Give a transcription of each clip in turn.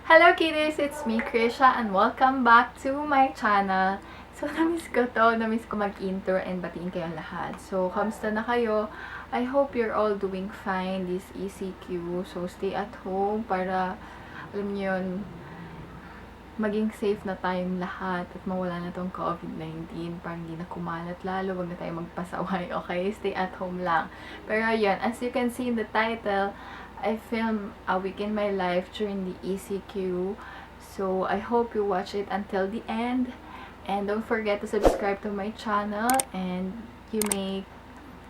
Hello kitties! It's me, Krisha, and welcome back to my channel. So, namiss ko to. Namiss ko mag-intro and batiin kayong lahat. So, kamusta na kayo? I hope you're all doing fine this ECQ. So, stay at home para, alam niyo yun, maging safe na tayong lahat at mawala na tong COVID-19. Parang hindi na kumalat lalo. Wag na tayo magpasaway. Okay? Stay at home lang. Pero yun, as you can see in the title, I filmed a week in my life during the ECQ. So, I hope you watch it until the end. And don't forget to subscribe to my channel. And you may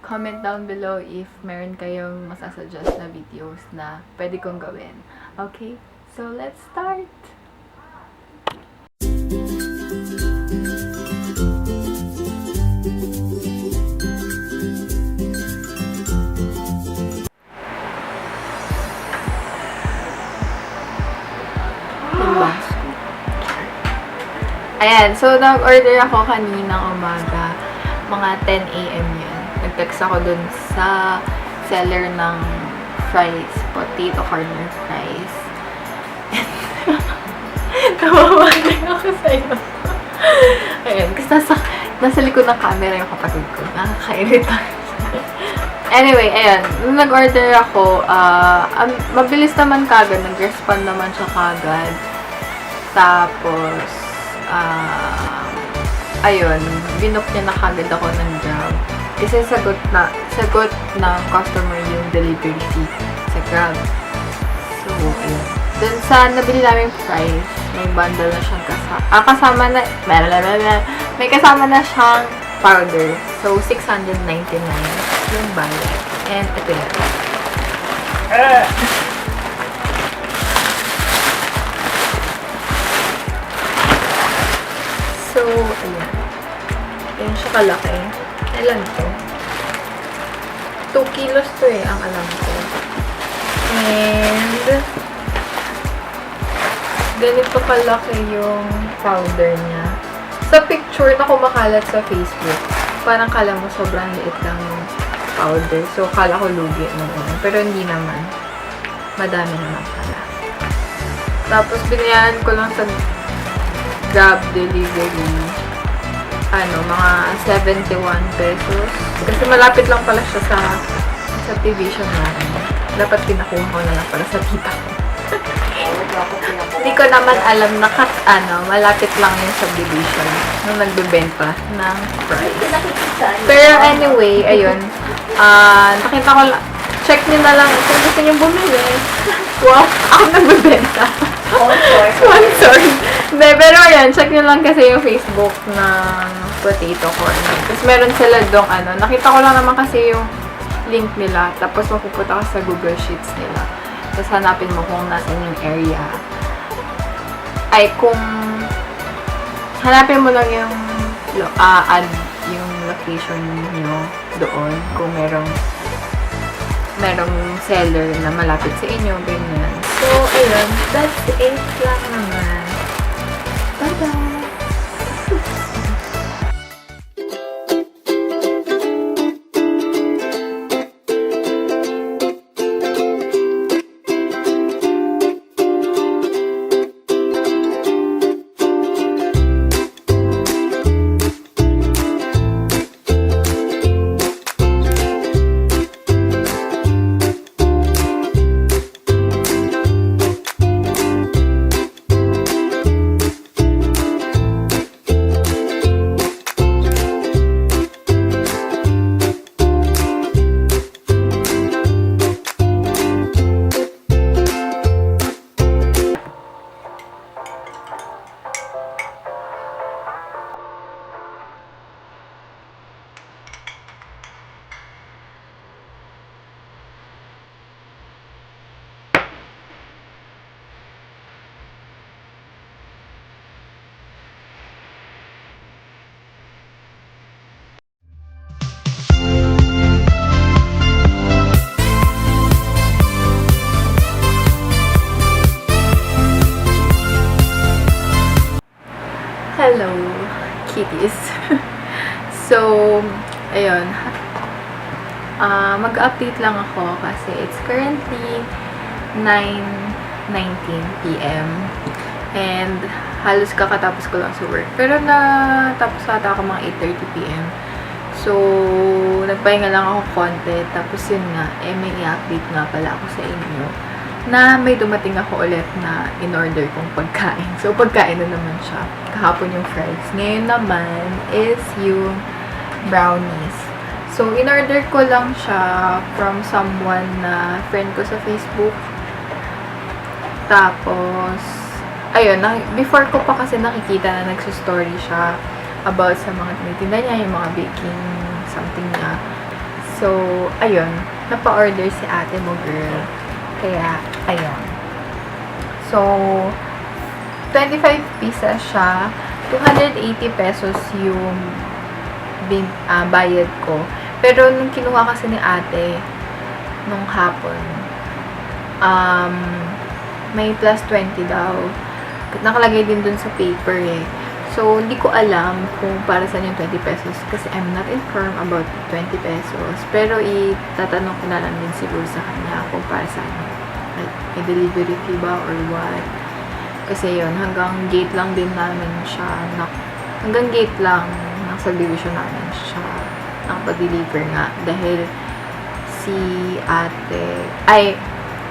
comment down below if meron kayong masasuggest na videos na pwede kong gawin. Okay? So, let's start! Ayan, so nag-order ako kaninang umaga, mga 10 a.m. yun. Nag-text ako dun sa seller ng fries, potato corner fries. Namamagay ako sa'yo. Ayan, kasi nasa likod ng camera yung kapatid ko. Nakakairita. Anyway, ayan, nung nag-order ako, mabilis naman kagad, nag-respond naman siya kagad. Tapos, ayun, binook niya na kagad ako ng Grab. Kasi sagot ng customer yung delivery fee sa Grab. So, ayun. Dun sa nabili namin fries, may bundle na siyang kasama na, may kasama na siyang powder. So, 699 yung bayad. And ito yun. So, ayan. Ayan siya kalaki. Ilan to? 2 kilos to eh, ang alam ko. And, ganito kalaki yung powder niya. Sa picture na kumakalat sa Facebook, parang kala mo sobrang liit lang yung powder. So, kala ko lugi nung una. Pero hindi naman. Madami naman pala. Tapos, binayaran ko lang sa Grab delivery, mga 71 pesos. Kasi malapit lang pala siya sa subdivision namin. Dapat pinakuha ko na lang para sa tita ko. Hindi ko naman alam na malapit lang yung subdivision nung nagbebenta ng fries. Pero anyway, ayun. Nakita ko lang. Check nyo na lang kung gusto nyo bumili. Wow, ako nagbebenta. Sponsor. Pero ayan, check nyo lang kasi yung Facebook ng potato corner. Tapos meron sila dong nakita ko lang naman kasi yung link nila. Tapos mapupunta ka sa Google Sheets nila. Tapos hanapin mo kung nasan yung area. Ay, kung hanapin mo lang yung add yung location nyo doon. Kung merong seller na malapit sa inyo, ganyan. So, ayun. That's it lang naman. Bye-bye! Hello, kitties. So, ayun. Mag-update lang ako kasi it's currently 9 p.m. And halos kakatapos ko lang sa work. Pero natapos ata ako mga 8:30 p.m. So, nagpahinga lang ako konti. Tapos yun nga, may i-update nga pala ako sa inyo na may dumating ako ulit na in-order kong pagkain. So, pagkain na naman siya. Kahapon yung fries. Ngayon naman is yung brownies. So, in-order ko lang siya from someone na friend ko sa Facebook. Tapos, ayun, before ko pa kasi nakikita na nagsustory siya about sa mga tinitinda niya, yung mga baking something niya. So, ayun, napa-order si ate mo, girl. Kaya, ayun. So, 25 pieces siya. 280 pesos yung bayad ko. Pero, nung kinuha kasi ni ate, nung hapon, may plus 20 daw. Nakalagay din dun sa paper eh. So, hindi ko alam kung para saan yung 20 pesos kasi I'm not informed about 20 pesos. Pero, itatanong ko na lang din siguro sa kanya kung para saan. Like, may delivery fee ba or what? Kasi yun, hanggang gate lang din namin siya. Hanggang gate lang ng subdivision namin siya nakapag-deliver nga. Dahil si ate,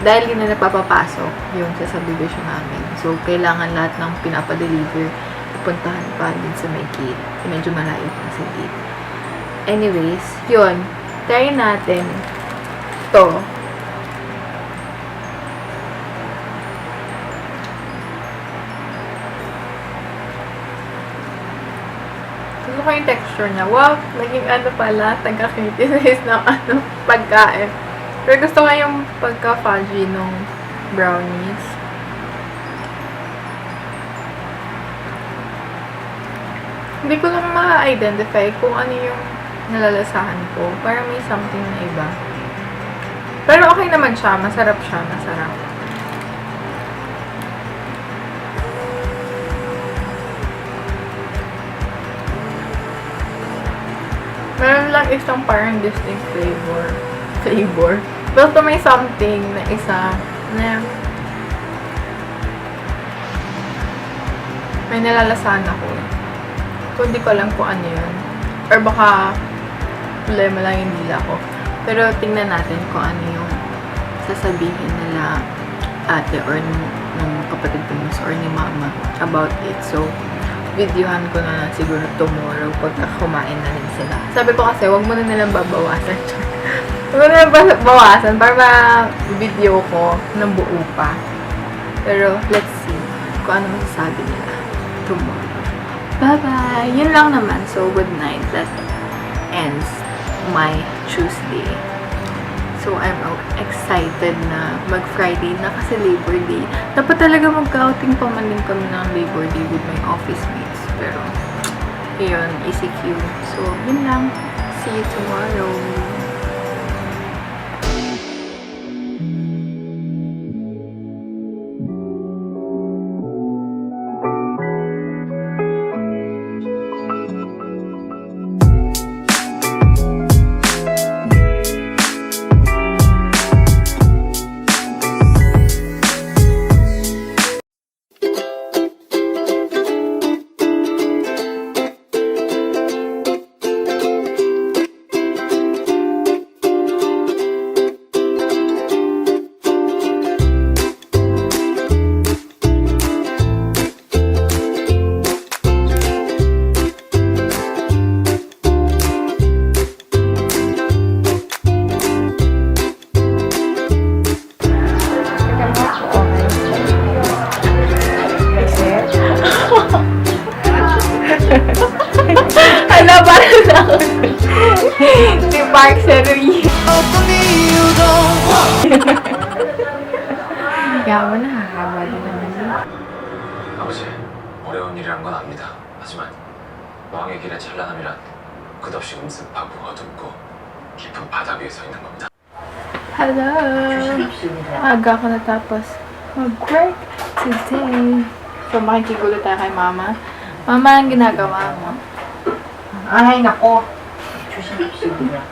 dahil hindi na napapapasok yung sa subdivision namin. So, kailangan lahat ng pinapadeliver puntahan pa din sa may gate. Medyo malayo pa sa gate. Anyways, yun. Try natin to. Gusto ko yung texture niya. Wow! Naging ano pala, taga-criticize ng pagkain. Pero gusto ko yung pagka-fudgy nung brownies. Hindi ko lang ma-identify kung ano yung nalalasahan ko. Parang may something na iba. Pero okay naman siya. Masarap siya. Masarap. Meron lang isang parang distinct flavor. Basta may something na isa na may nalalasahan ako. So, hindi ko alam kung ano yun. Or baka problema lang yung dila ko. Pero tingnan natin kung ano yung sasabihin nila ate or nung kapatid ko or ni mama about it. So, videohan ko na lang siguro tomorrow pagka kumain na rin sila. Sabi ko kasi, wag mo na nilang babawasan. Wag mo na nilang bawasan para ma-video ko ng buo pa. Pero, let's see kung ano masasabi nila tomorrow. Bye-bye! Yun lang naman. So, good night. That ends my Tuesday. So, I'm excited na mag-Friday na kasi Labor Day. Dapat talaga mag-outing pa man din kami ng Labor Day with my office mates. Pero, yun, ECQ. So, yun lang. See you tomorrow. Ano ba na ako? Si Park Seruyi. Yaman na, nakakaba din naman. 아버지, 어려운 일이란 건 압니다. 하지만 왕의 길의 찬란함이란 끝없이 음습하고 어둡고 깊은 바다 위에 서 있는 겁니다. Hello! Aga ako natapos mag-work today. So, makikigulo tayo kay Mama. Mama, ang ginagawa mo? Ay, nako.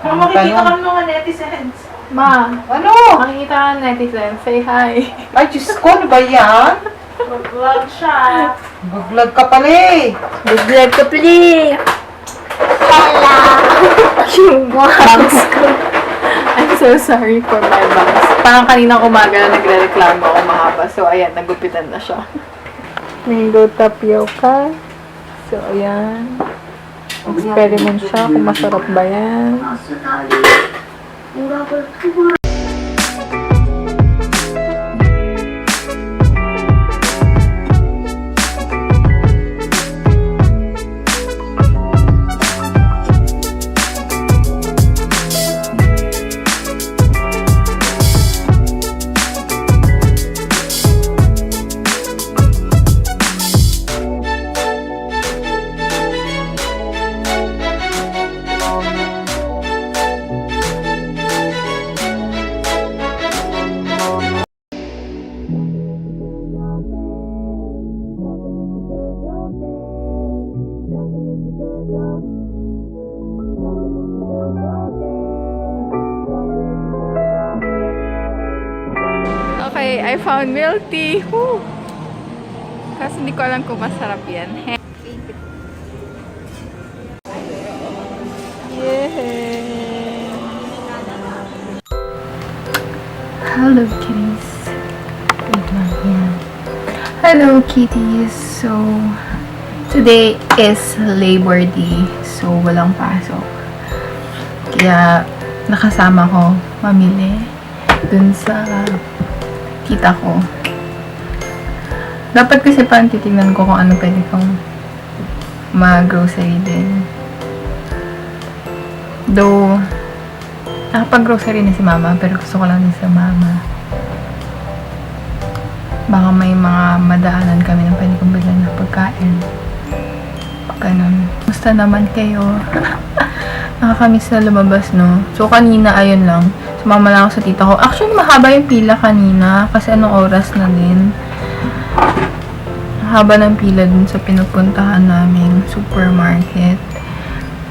Mama, Makikita kami mga netizens. Ma, Ano? makikita ka ng netizen. Say hi. Ay, Diyos ko, ano ba yan? Mag-vlog siya. Mag-vlog ka pala eh. Mag-vlog ka pala. Hala. Yung bangs ko. I'm so sorry for my bangs. Parang kaninang umaga na nagre-reklamo ako mahaba. So, ayan, nagupitan na siya. Mango tapioca. So, ayan. Experiment siya kung masarap ba yan. Okay, I found milk tea. Woo! Kasi hindi ko alam kung masarap yan. Yeah! Hello, kitties. Wait lang yan. Hello, kitties. So, today is Labor Day. So, walang pasok. Kaya, nakasama ko mamili dun sa tita ko. Dapat kasi parang titignan ko kung ano pwede kong mag-grocery din. Though, nakapag-grocery na si mama, pero gusto ko lang din sa mama. Baka may mga madaanan kami na pwede kong bilhin na pagkain. Ganun. Musta naman kayo? Nakakamiss na lumabas, no? So, kanina, ayun lang. Sumama lang ako sa tita ko. Actually, mahaba yung pila kanina. Kasi anong oras na din. Mahaba ng pila dun sa pinupuntahan naming supermarket.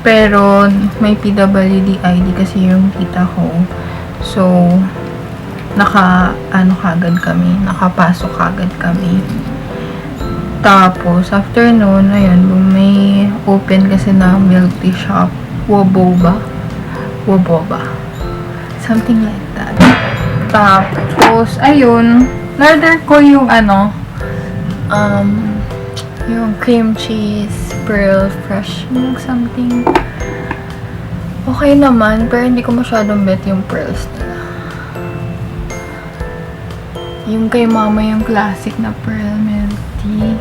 Pero, may PWD ID kasi yung tita ko. So, kagad kami. Nakapasok kagad kami. Tapos, after nun, ayun, may open kasi na milk tea shop. Waboba. Something like that. Tapos, ayun, order ko yung yung cream cheese, pearl, fresh milk, something. Okay naman, pero hindi ko masyadong bet yung pearls nila. Yung kay mama, yung classic na pearl milk tea.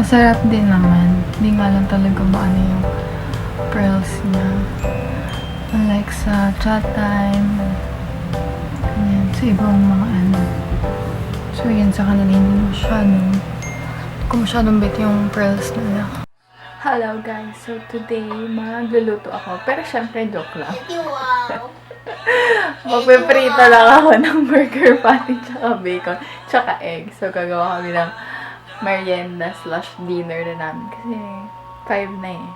Masarap din naman. Hindi nga lang talaga ba ano yung pearls niya. Unlike sa chat time. Ayan, sa ibang mga ano. So, yan sa kanila hindi masyadong bet yung pearls nila. Hello guys, so today magluluto ako. Pero syempre joke lang. Wow! Magpiprito lang ako ng burger patty tsaka bacon tsaka egg. So, gagawa kami ng merienda / dinner na namin. Kasi 5 na eh.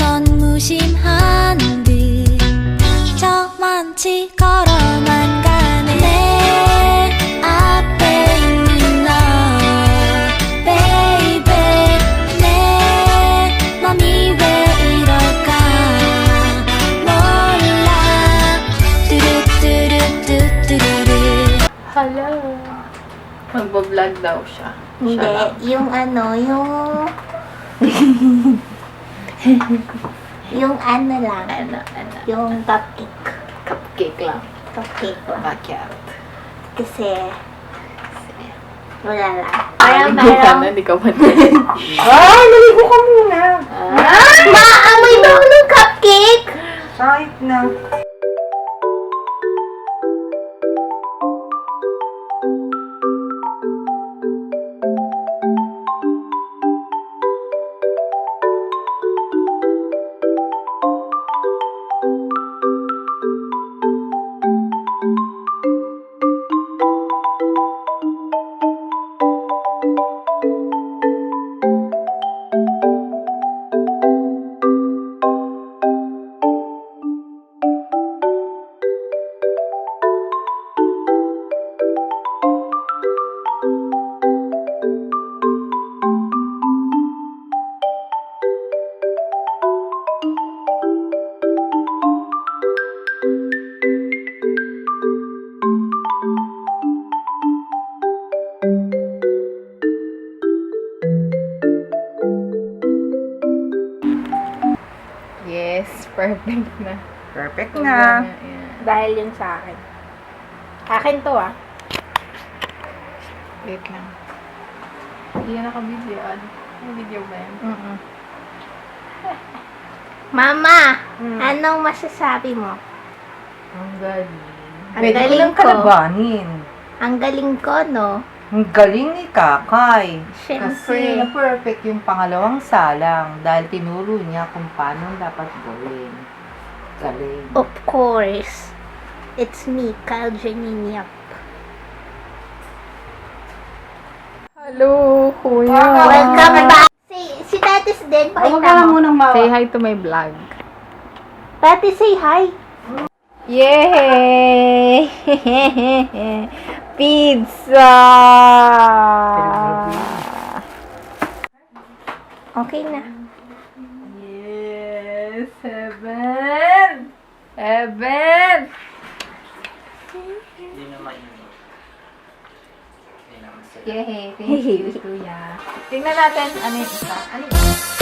넌 무심한 듯 저만치 걸어만 가네 내 앞에 있는 너 baby 내 맘이 왜 이럴까 몰라 뚜루뚜루뚜뚜루루 Hello! Magbablog daw siya. hindi, yung yung ano lang, yung cupcake. Cupcake lang. Cupcake lang. Bakit? Kasi, wala lang. Naligo ka na, hindi ka man. Ay, naligo ka muna. Maamoy ba ako ng cupcake? Kahit na. perfect na. Perfect na. Ayan. Dahil yun sa akin. Akin to ah. Wait lang. Hindi yan naka-video. May video ba yan? Mama, anong masasabi mo? Ang galing. Ang Pwede ko galing lang ko. kalabanin. Ang galing ko, no? Ang galing ni Kakay. Siyempre. Kasi na-perfect yung pangalawang salang dahil tinuro niya kung paano dapat gawin. Galing. Of course. It's me, Kyle Janiniak. Hello, kuya. Welcome back. Si Tatis din, Huwag ka pakita lang mo. munang Say hi to my vlog. Tatis, say hi. Yay! Pizza! Okay na. Yes! Heaven! Heaven! Yay! Thank you, kuya. Tingnan natin ano yung isa. Ano yung isa?